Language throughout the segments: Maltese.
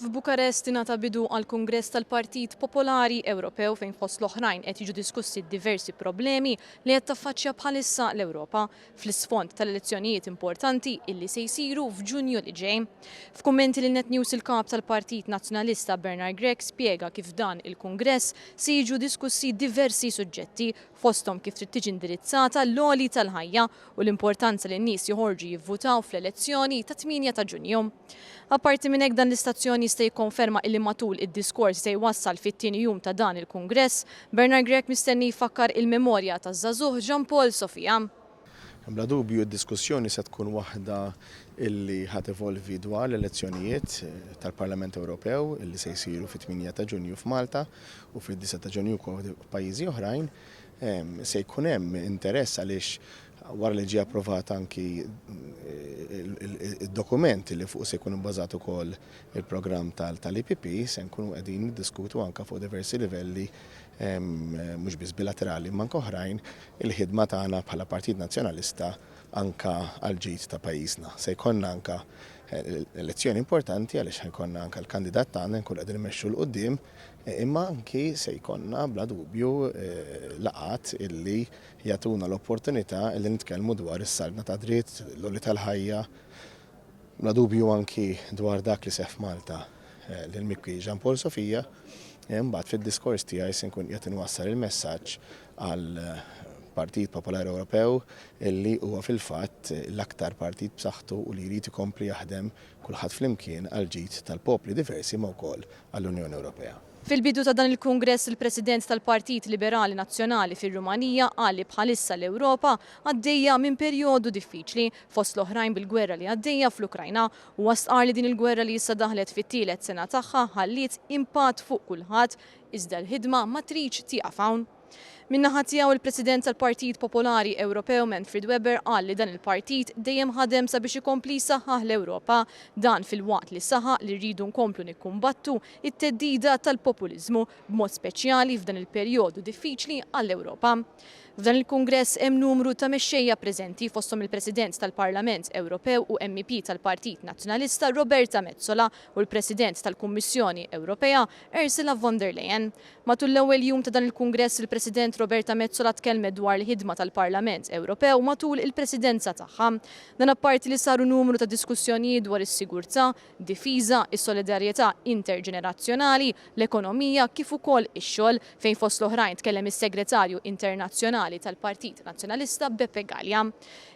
F'Bukarest ingħata bidu għall-Kungress tal-Partit Popolari Ewropew fejn fost l-oħrajn qed jiġu diskussi diversi problemi li qed taffaċċja bħalissa l-Ewropa fl-isfond tal-elezzjonijiet importanti illi se jsiru f'Ġunju li ġej. F'kummenti lil Net News il-kap tal-Partit Nazzjonalista Bernard Grech spjega kif dan il-Kungress se jiġu diskussi diversi suġġetti fosthom kif trid tiġi indirizzata l-għoli tal-ħajja u l-importanza li n-nies joħorġu jivvutaw fl-elezzjoni ta' 8 ta' Ġunju. Apparti minn hekk dan l-istazzjoni se jikkonferma illi matul id-diskors se jwassal fit-tieni jum ta' dan il-Kungress, Bernard Grech mistenni jfakkar il-memorja taż-żagħżugħ Jean Paul Sofia. Bla dubju d-diskussjoni se tkun waħda illi ħad evolvi dwar l-elezzjonijiet tal-Parlament Ewropew illi se jsiru fit-8 ta' Ġunju f'Malta u fid-9 ta' Ġunju f'pajjiżi oħrajn. Se jkun hemm interess għaliex wara li ġie approvat anki il-dokument li fuq se jkun ibbażat ukoll il-programm tal-IPP se nkunu qegħdin niddiskutu anke fuq diversi livelli mhux biss bilaterali manka oħrajn il-ħidma tagħna bħala Partit Nazzjonalista anke għall-ġid ta' pajjiżna. Se jkollna anke elezzjoni importanti għaliex ħajkonna anke l-kandidat tagħna nkun qegħdin immexxu l qudiem imma anki se jkollna bla dubju laqat illi jagħtuna l-opportunità illi nitkellmu dwar is-salbna ta' dritt, l-għoli tal-ħajja, bla dubju anki dwar dak li seħħ Malta lill-Mikwi Jean Paul Sofia, imbagħad fid-diskors tiegħi se nkun qed inwassal il-messaġġ għal Partit Popolari Ewropew illi huwa fil-fatt l-aktar partit b'saħħtu u li jrid ikompli jaħdem kulħadd flimkien għal ġid tal-popli diversi ma wkoll għall-Unjoni Ewropea. Fil-bidu ta' dan il-Kungress il-President tal-Partit Liberali Nazzjonali fir-Rumanija qal li bħalissa l-Ewropa għaddejja minn perjodu diffiċli fost l-oħrajn bil-gwerra li għaddejja fl-Ukrajna u wastqar li din il-gwerra li issa daħlet fit-tielet sena tagħha ħalliet impatt fuq kulħadd iżda l-ħidma ma tridx tieqaf hawn. Min-naħa tiegħu il-President tal-Partit Popolari Ewropew Manfred Weber qal li dan il-partit dejjem ħadem sabiex ikompli jsaħħaħ l-Ewropa dan fil-waqt li saħaq li rridu nkomplu nikkumbattu it-teddida tal-populiżmu b'mod speċjali f'dan il-perjodu diffiċli għall-Ewropa. F'dan il-Kungress hemm numru ta' mexxejja preżenti fosthom il-President tal-Parlament Ewropew u MEP tal-Partit Nazzjonalista Roberta Metsola u l-President tal-Kummissjoni Ewropea Ursula von der Leyen. Matul l-ewwel jum ta' dan il-Kungress il-President Roberta Metsola tkellmet dwar il-ħidma tal-Parlament Ewropew matul il-presidenza tagħha. Dan apparti li saru numru ta' diskussjonijiet dwar is-sigurtà, difiża, is-solidarjetà interġenerazzjonali, l-ekonomija kif ukoll ix-xogħol fejn fost l-oħrajn tkellem is-Segretarju Internazzjonali tal-Partit Nazzjonalista Beppe Gallja.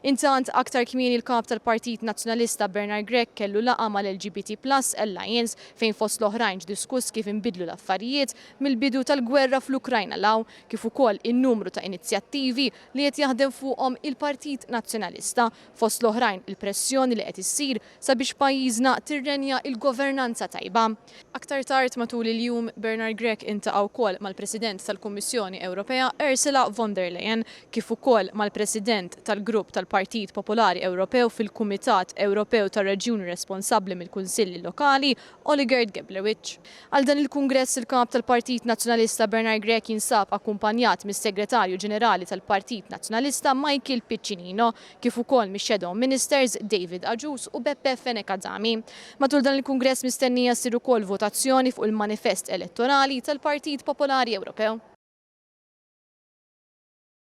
Intant aktar kmieni il-kap tal-Partit Nazzjonalista Bernard Grech kellu laqgħa mal-LGBT+ Alliance fejn fost l-oħrajn diskuss kif inbidlu l-affarijiet mill-bidu tal-gwerra fl-Ukrajna law kif ukoll in-numru ta' inizjattivi li qed jaħdem fuqhom il-Partit Nazzjonalista fost l-oħrajn il-pressjoni li qed issir sabiex pajjiżna tirrenja il-governanza tajba. Aktar tard matul il-jum Bernard Grech intaqa' wkoll mal-President tal-Kummissjoni Ewropea Ursula von der Leyen kif ukoll mal-President tal-Grupp tal-Partit Popolari Ewropew fil-Kumitat Ewropew tar-Reġjuni responsabbli mill-Kunsilli Lokali Oligerd Geblewicz. Għal dan il-Kungress il-kap tal-Partit Nazzjonalista Bernard Grech jinsab akkumpanjat mis-Segretarju Ġenerali tal-Partit Nazzjonalista Michael Piccinino kif ukoll mix-Shadow Ministers David Agius u Beppe Fenekazami. Matul dan il-Kungress mistennija ssir ukoll votazzjoni fuq il-manifest elettorali tal-Partit Popolari Ewropew.